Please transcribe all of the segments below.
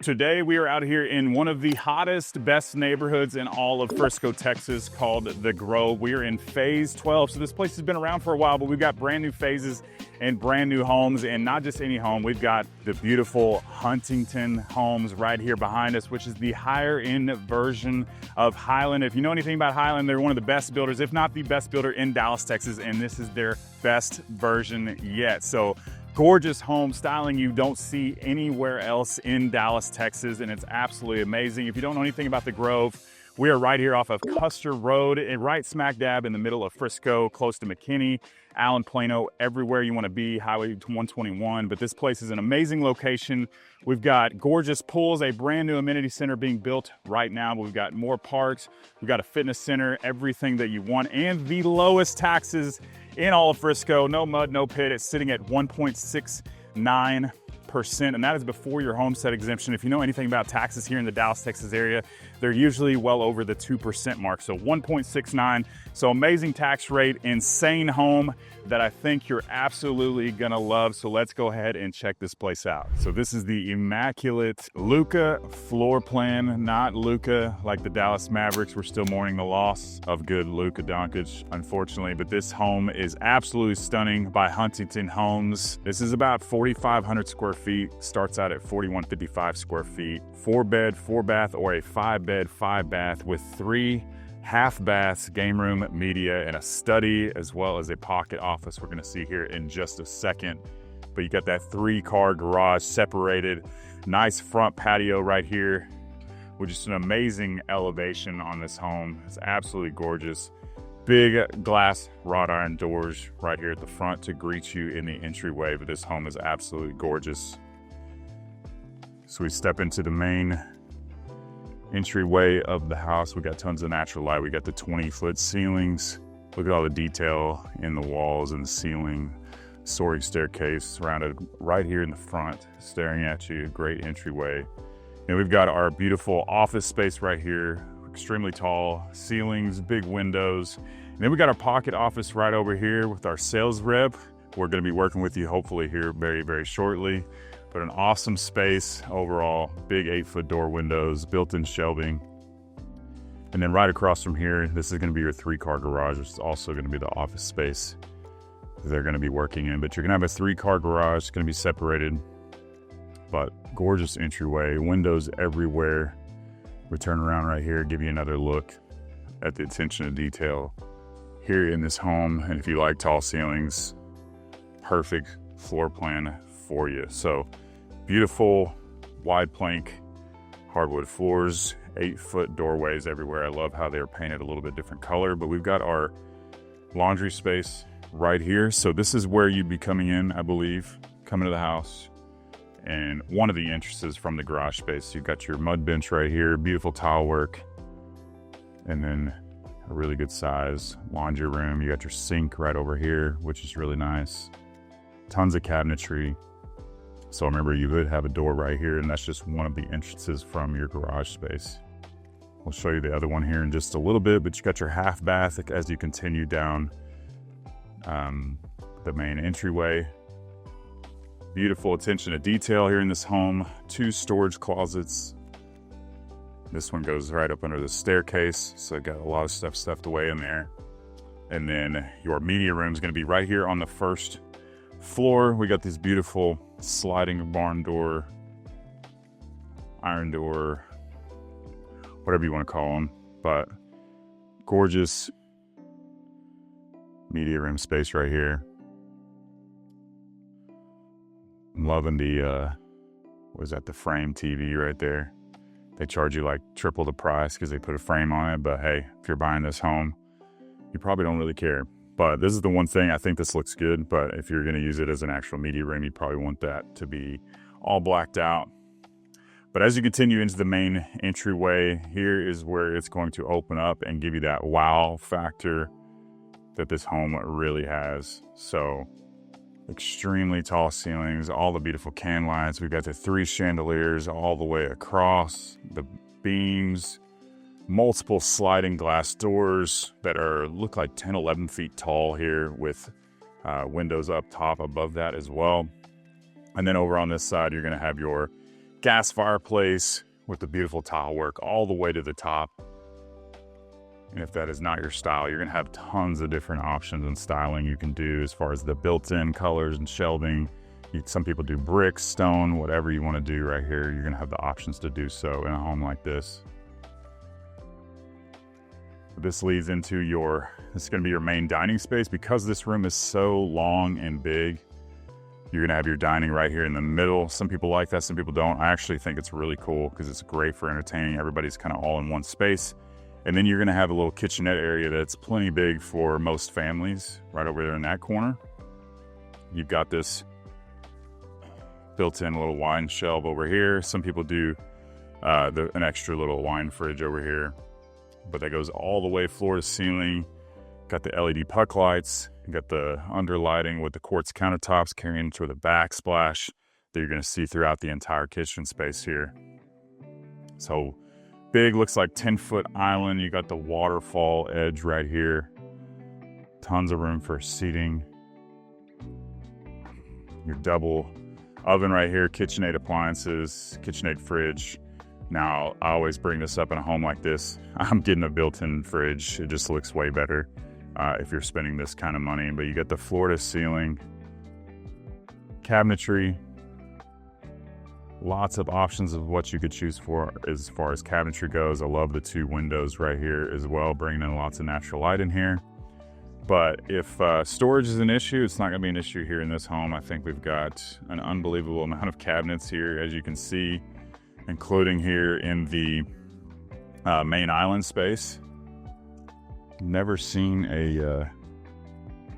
Today we are out here in one of the hottest, best neighborhoods in all of Frisco, Texas, called The Grove. We are in phase 12. So this place has been around for a while, but we've got brand new phases and brand new homes, and not just any home. We've got the beautiful Huntington Homes right here behind us, which is the higher end version of Highland. If you know anything about Highland, they're one of the best builders, if not the best builder in Dallas, Texas, and this is their best version yet. So gorgeous home styling you don't see anywhere else in Dallas, Texas, and it's absolutely amazing. If you don't know anything about The Grove, we are right here off of Custer Road, right smack dab in the middle of Frisco, close to McKinney, Allen, Plano, everywhere you want to be, Highway 121. But this place is an amazing location. We've got gorgeous pools, a brand new amenity center being built right now. We've got more parks, we've got a fitness center, everything that you want, and the lowest taxes in all of Frisco. No mud, no pit. It's sitting at 1.69%, and that is before your homestead exemption. If you know anything about taxes here in the Dallas, Texas area, they're usually well over the 2% mark. So 1.69, so amazing tax rate, insane home that I think you're absolutely gonna love. So let's go ahead and check this place out. So this is the immaculate Luka floor plan, not Luka like the Dallas Mavericks. We're still mourning the loss of good Luka Doncic, unfortunately, but this home is absolutely stunning by Huntington Homes. This is about 4,500 square feet, starts out at 4,155 square feet, 4-bed, 4-bath, or a 5-bed, 5-bath with 3 half baths, game room, media, and a study, as well as a pocket office we're gonna see here in just a second. But you got that 3-car garage separated, nice front patio right here with just an amazing elevation on this home. It's absolutely gorgeous. Big glass wrought iron doors right here at the front to greet you in the entryway, but this home is absolutely gorgeous. So we step into the main entryway of the house. We got tons of natural light. We got the 20-foot ceilings. Look at all the detail in the walls and the ceiling. Soaring staircase surrounded right here in the front, staring at you. Great entryway. And we've got our beautiful office space right here. Extremely tall ceilings, big windows. And then we got our pocket office right over here with our sales rep. We're going to be working with you hopefully here very, very shortly. But an awesome space overall, big 8-foot door windows, built-in shelving. And then right across from here, this is going to be your 3-car garage, which is also going to be the office space they're going to be working in. But you're going to have a 3-car garage, it's going to be separated, but gorgeous entryway, windows everywhere. We turn around right here, give you another look at the attention to detail here in this home. And if you like tall ceilings, perfect floor plan for you. So beautiful wide plank hardwood floors, 8-foot doorways everywhere. I love how they're painted a little bit different color, but we've got our laundry space right here. So this is where you'd be coming in, I believe, coming to the house. And one of the entrances from the garage space, you've got your mud bench right here, beautiful tile work, and then a really good size laundry room. You got your sink right over here, which is really nice. Tons of cabinetry. So remember, you would have a door right here, and that's just one of the entrances from your garage space. We'll show you the other one here in just a little bit, but you got your half bath as you continue down the main entryway. Beautiful attention to detail here in this home. 2 storage closets. This one goes right up under the staircase, so I got a lot of stuff stuffed away in there. And then your media room is going to be right here on the first floor. We got these beautiful sliding barn door, iron door, whatever you want to call them, but gorgeous media room space right here. I'm loving the the frame TV right there. They charge you like triple the price because they put a frame on it, but hey, if you're buying this home, you probably don't really care. But this is the one thing, I think this looks good, but if you're gonna use it as an actual media room, you probably want that to be all blacked out. But as you continue into the main entryway, here is where it's going to open up and give you that wow factor that this home really has. So extremely tall ceilings, all the beautiful can lights. We've got the 3 chandeliers all the way across, the beams, multiple sliding glass doors that look like 10, 11 feet tall here with windows up top above that as well. And then over on this side, you're going to have your gas fireplace with the beautiful tile work all the way to the top. And if that is not your style, you're gonna have tons of different options and styling you can do as far as the built-in colors and shelving. Some people do brick, stone, whatever you wanna do right here, you're gonna have the options to do so in a home like this. This leads into this is gonna be your main dining space. Because this room is so long and big, you're gonna have your dining right here in the middle. Some people like that, some people don't. I actually think it's really cool because it's great for entertaining. Everybody's kind of all in one space. And then you're gonna have a little kitchenette area that's plenty big for most families right over there in that corner. You've got this built-in little wine shelf over here. Some people do an extra little wine fridge over here, but that goes all the way floor to ceiling. Got the LED puck lights. You got the underlighting with the quartz countertops carrying into the backsplash that you're gonna see throughout the entire kitchen space here. So big, looks like 10-foot island. You got the waterfall edge right here. Tons of room for seating. Your double oven right here, KitchenAid appliances, KitchenAid fridge. Now, I always bring this up in a home like this. I'm getting a built-in fridge. It just looks way better if you're spending this kind of money. But you got the floor to ceiling cabinetry. Lots of options of what you could choose for as far as cabinetry goes. I love the 2 windows right here as well, bringing in lots of natural light in here. But if storage is an issue, it's not gonna be an issue here in this home. I think we've got an unbelievable amount of cabinets here, as you can see, including here in the main island space. Never seen a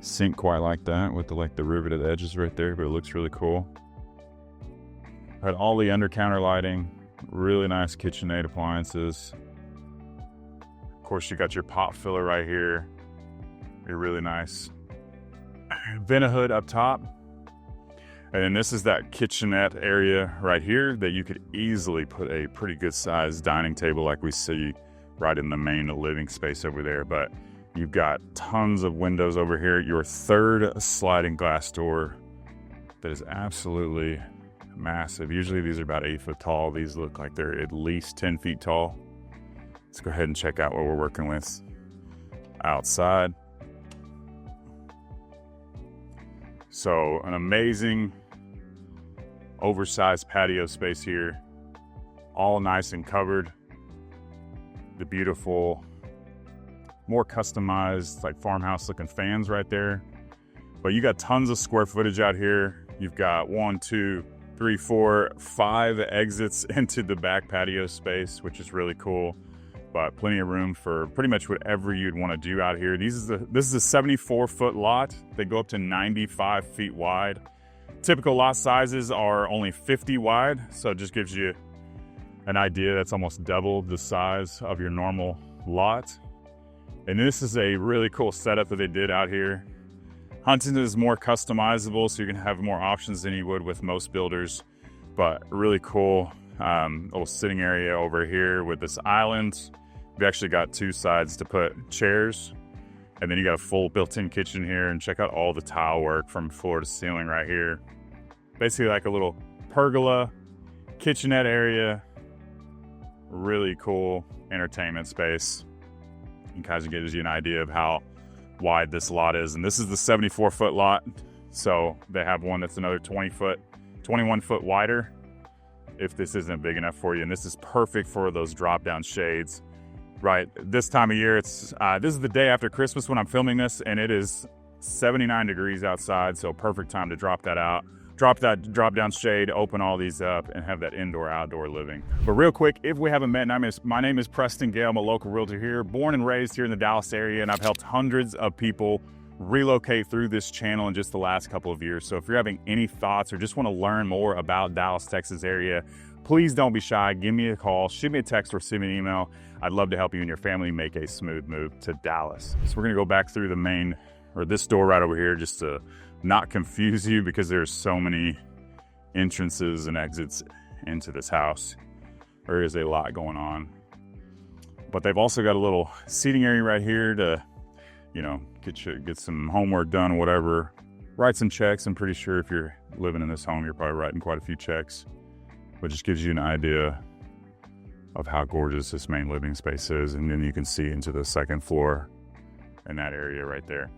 sink quite like that with the riveted edges right there, but it looks really cool. Had all the under counter lighting, really nice KitchenAid appliances. Of course, you got your pot filler right here. You're really nice. Vent hood up top. And then this is that kitchenette area right here that you could easily put a pretty good sized dining table like we see right in the main living space over there. But you've got tons of windows over here. Your 3rd sliding glass door that is absolutely massive. Usually these are about 8 foot tall. These look like they're at least 10 feet tall. Let's go ahead and check out what we're working with outside. So an amazing oversized patio space here, all nice and covered. The beautiful, more customized, like farmhouse looking fans right there. But you got tons of square footage out here. You've got 1, 2, 3, 4, 5 exits into the back patio space, which is really cool. But plenty of room for pretty much whatever you'd want to do out here. This is a 74-foot lot. They go up to 95 feet wide. Typical lot sizes are only 50 wide, so it just gives you an idea. That's almost double the size of your normal lot. And this is a really cool setup that they did out here. Huntington is more customizable, so you're gonna have more options than you would with most builders, but really cool little sitting area over here with this island. We actually got 2 sides to put chairs, and then you got a full built-in kitchen here, and check out all the tile work from floor to ceiling right here. Basically like a little pergola, kitchenette area, really cool entertainment space. It kind of gives you an idea of how wide this lot is. And this is the 74-foot lot, so they have one that's another 21 foot wider if this isn't big enough for you. And this is perfect for those drop-down shades. Right, this time of year, this is the day after Christmas when I'm filming this, and it is 79 degrees outside, so perfect time to drop that out. Drop that drop-down shade, open all these up, and have that indoor-outdoor living. But real quick, if we haven't met, my name is Preston Gale. I'm a local realtor here, born and raised here in the Dallas area, and I've helped hundreds of people relocate through this channel in just the last couple of years. So if you're having any thoughts or just want to learn more about Dallas, Texas area, please don't be shy. Give me a call, shoot me a text, or send me an email. I'd love to help you and your family make a smooth move to Dallas. So we're gonna go back through the main, or this door right over here, just to not confuse you because there's so many entrances and exits into this house. There is a lot going on. But they've also got a little seating area right here to, you know, get some homework done, whatever. Write some checks. I'm pretty sure if you're living in this home, you're probably writing quite a few checks. but just gives you an idea of how gorgeous this main living space is. And then you can see into the second floor in that area right there.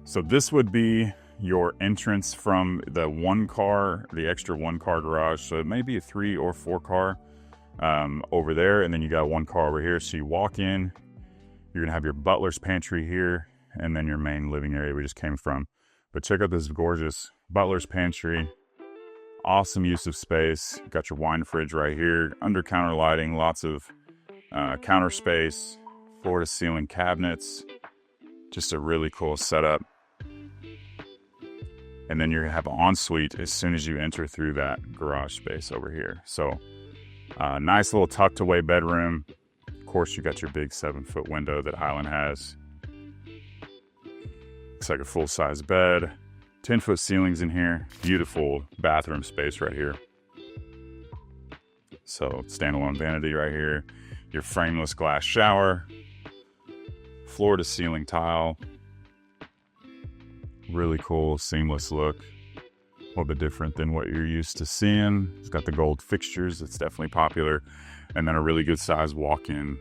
So this would be your entrance from the extra one car garage. So it may be a 3 or 4 car over there. And then you got 1 car over here. So you walk in, you're gonna have your butler's pantry here, and then your main living area we just came from. But check out this gorgeous butler's pantry. Awesome use of space. Got your wine fridge right here, under counter lighting, lots of counter space, floor to ceiling cabinets. Just a really cool setup. And then you're gonna have an ensuite as soon as you enter through that garage space over here. So nice little tucked away bedroom. Of course, you got your big 7-foot window that Highland has. Looks like a full-size bed. 10-foot ceilings in here. Beautiful bathroom space right here. So standalone vanity right here. Your frameless glass shower. Floor to ceiling tile. Really cool, seamless look. A little bit different than what you're used to seeing. It's got the gold fixtures. It's definitely popular. And then a really good size walk-in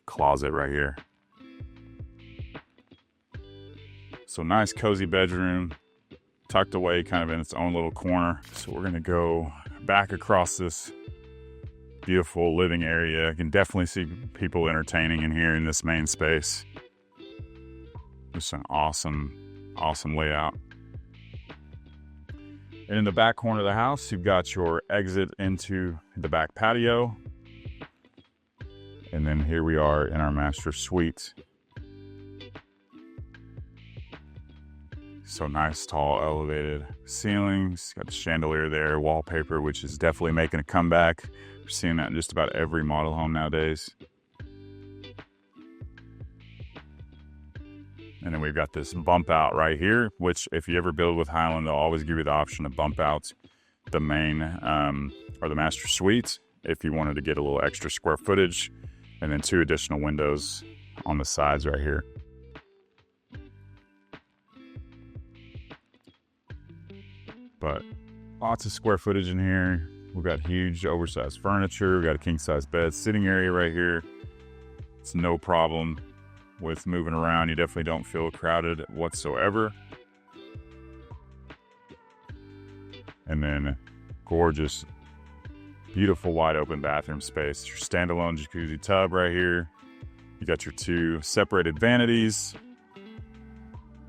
closet right here. So nice cozy bedroom, tucked away kind of in its own little corner. So we're gonna go back across this beautiful living area. You can definitely see people entertaining in here in this main space. Just an awesome layout. And in the back corner of the house, you've got your exit into the back patio. And then here we are in our master suite. So nice, tall, elevated ceilings. Got the chandelier there, wallpaper, which is definitely making a comeback. We're seeing that in just about every model home nowadays. And then we've got this bump out right here, which if you ever build with Highland, they'll always give you the option to bump out the main or the master suite if you wanted to get a little extra square footage, and then 2 additional windows on the sides right here. But lots of square footage in here. We've got huge oversized furniture. We've got a king size bed, sitting area right here. It's no problem with moving around. You definitely don't feel crowded whatsoever. And then gorgeous, beautiful wide open bathroom space. Your standalone jacuzzi tub right here. You got your 2 separated vanities.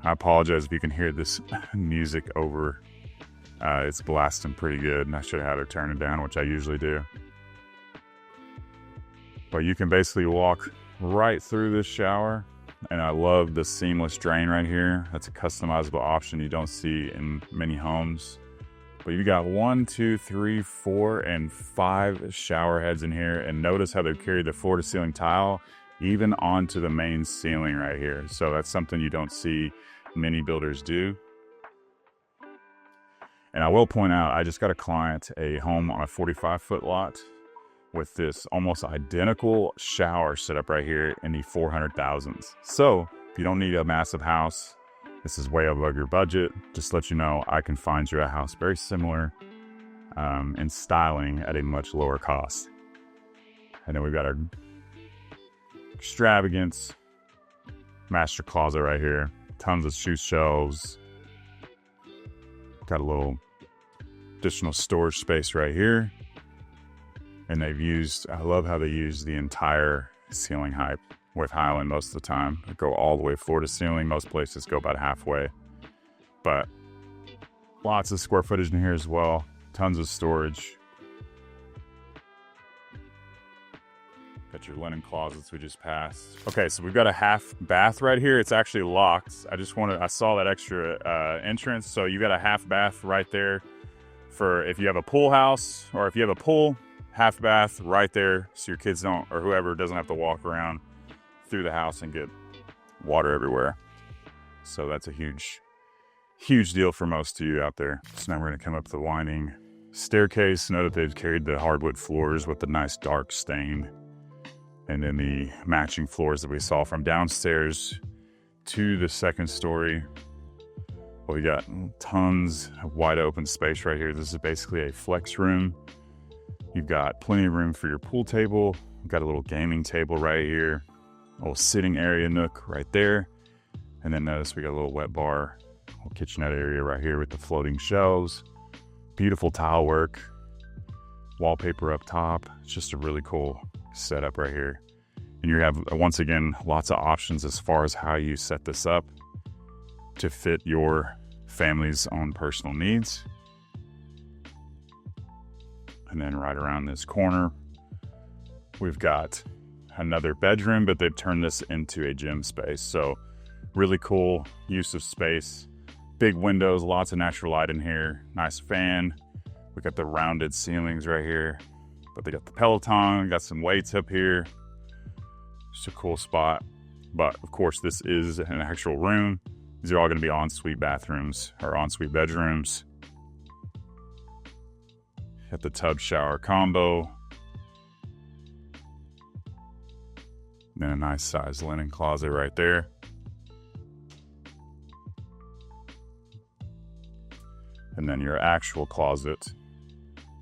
I apologize if you can hear this music over. It's blasting pretty good, and I should have had her turn it down, which I usually do. But you can basically walk right through this shower, and I love the seamless drain right here. That's a customizable option you don't see in many homes. But you got 1, 2, 3, 4, and 5 shower heads in here, and notice how they carry the floor to ceiling tile even onto the main ceiling right here. So that's something you don't see many builders do. And I will point out, I just got a client a home on a 45-foot lot with this almost identical shower set up right here in the 400,000s. So if you don't need a massive house, this is way above your budget, just to let you know, I can find you a house very similar in styling at a much lower cost. And then we've got our extravagance master closet right here. Tons of shoe shelves. Got a little additional storage space right here. And I love how they use the entire ceiling height with Highland most of the time. They go all the way floor to ceiling. Most places go about halfway. But lots of square footage in here as well. Tons of storage. Got your linen closets we just passed. Okay, so we've got a half bath right here. It's actually locked. I saw that extra entrance. So you got a half bath right there for if you have a pool house, or if you have a pool, half bath right there, so your kids don't, or whoever doesn't have to walk around through the house and get water everywhere. So that's a huge deal for most of you out there. So now we're gonna come up the winding staircase. Note that they've carried the hardwood floors with the nice dark stain. And then the matching floors that we saw from downstairs to the second story. Well, we got tons of wide open space right here. This is basically a flex room. You've got plenty of room for your pool table. We've got a little gaming table right here, a little sitting area nook right there. And then notice we got a little wet bar, little kitchenette area right here with the floating shelves. Beautiful tile work, wallpaper up top. It's just a really cool setup right here. And you have, once again, lots of options as far as how you set this up to fit your family's own personal needs. And then right around this corner, we've got another bedroom, but they've turned this into a gym space. So really cool use of space. Big windows, lots of natural light in here. Nice fan. We got the rounded ceilings right here, but they got the Peloton, got some weights up here. Just a cool spot. But of course, this is an actual room. These are all going to be ensuite bathrooms or ensuite bedrooms. Got the tub shower combo. Then a nice size linen closet right there. And then your actual closet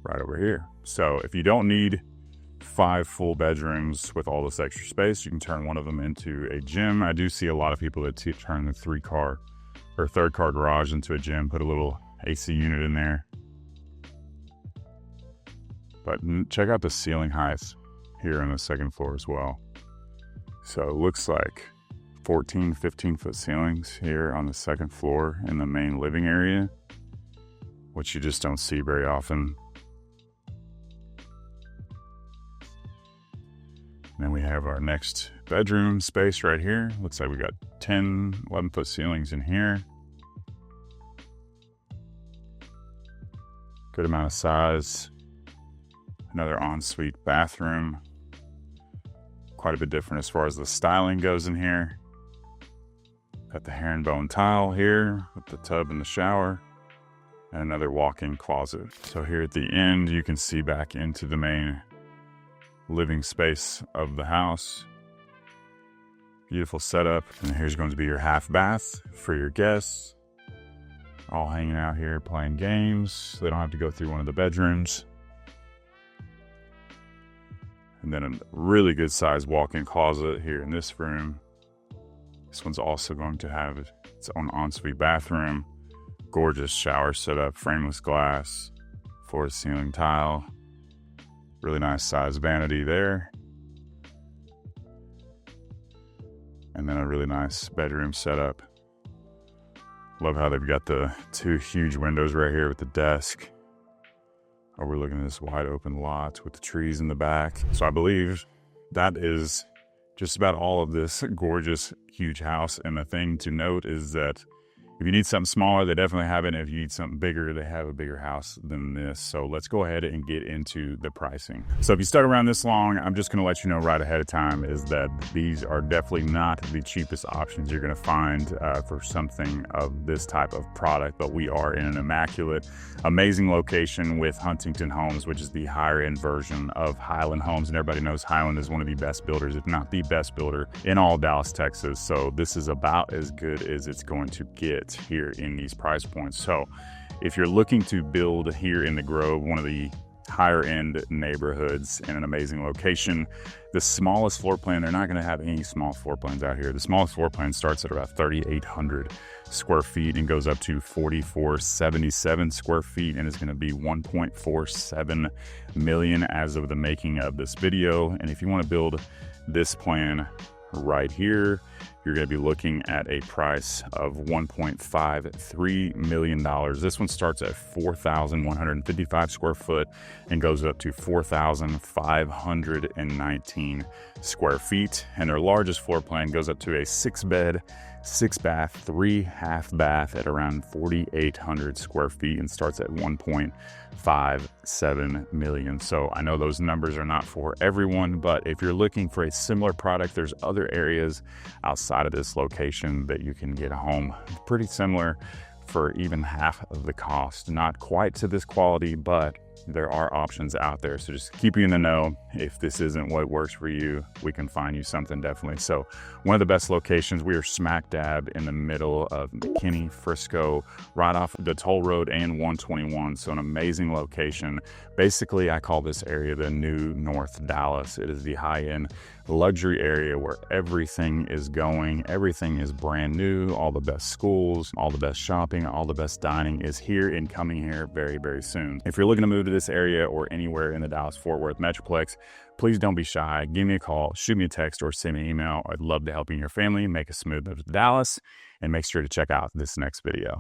right over here. So if you don't need 5 full bedrooms with all this extra space, you can turn one of them into a gym. I do see a lot of people that turn the 3-car or 3rd-car garage into a gym, put a little AC unit in there. But check out the ceiling heights here on the 2nd floor as well. So it looks like 14, 15-foot ceilings here on the 2nd floor in the main living area, which you just don't see very often. And then we have our next bedroom space right here. Looks like we got 10, 11-foot ceilings in here. Good amount of size. Another ensuite bathroom. Quite a bit different as far as the styling goes in here. Got the herringbone tile here with the tub and the shower. And another walk-in closet. So here at the end, you can see back into the main living space of the house. Beautiful setup. And here's going to be your half bath for your guests. All hanging out here playing games. They don't have to go through one of the bedrooms. And then a really good sized walk-in closet here in this room. This one's also going to have its own ensuite bathroom. Gorgeous shower setup, frameless glass, floor-to-ceiling tile. Really nice size vanity there. And then a really nice bedroom setup. Love how they've got the 2 huge windows right here with the desk. Overlooking this wide open lot with the trees in the back. So I believe that is just about all of this gorgeous, huge house. And the thing to note is that if you need something smaller, they definitely have it. And if you need something bigger, they have a bigger house than this. So let's go ahead and get into the pricing. So if you stuck around this long, I'm just gonna let you know right ahead of time is that these are definitely not the cheapest options you're gonna find for something of this type of product, but we are in an immaculate, amazing location with Huntington Homes, which is the higher end version of Highland Homes. And everybody knows Highland is one of the best builders, if not the best builder in all Dallas, Texas. So this is about as good as it's going to get here in these price points. So if you're looking to build here in the Grove, one of the higher end neighborhoods in an amazing location, the smallest floor plan, they're not going to have any small floor plans out here. The smallest floor plan starts at about 3,800 square feet and goes up to 4,477 square feet and is going to be 1.47 million as of the making of this video. And if you want to build this plan right here, you're going to be looking at a price of $1.53 million. This one starts at 4,155 square foot and goes up to 4,519 square feet. And their largest floor plan goes up to a 6-bed, 6-bath, 3 half bath at around 4,800 square feet and starts at 1.57 million. So I know those numbers are not for everyone, but if you're looking for a similar product, there's other areas outside of this location that you can get a home pretty similar for even half of the cost. Not quite to this quality, but there are options out there. So just keep you in the know. If this isn't what works for you, we can find you something definitely. So one of the best locations, we are smack dab in the middle of McKinney, Frisco, right off the toll road and 121. So an amazing location. Basically, I call this area the new North Dallas. It is the high-end luxury area where everything is going, everything is brand new, all the best schools, all the best shopping, all the best dining is here and coming here very, very soon. If you're looking to move to this area or anywhere in the Dallas-Fort Worth Metroplex, please don't be shy. Give me a call, shoot me a text, or send me an email. I'd love to help you and your family make a smooth move to Dallas, and make sure to check out this next video.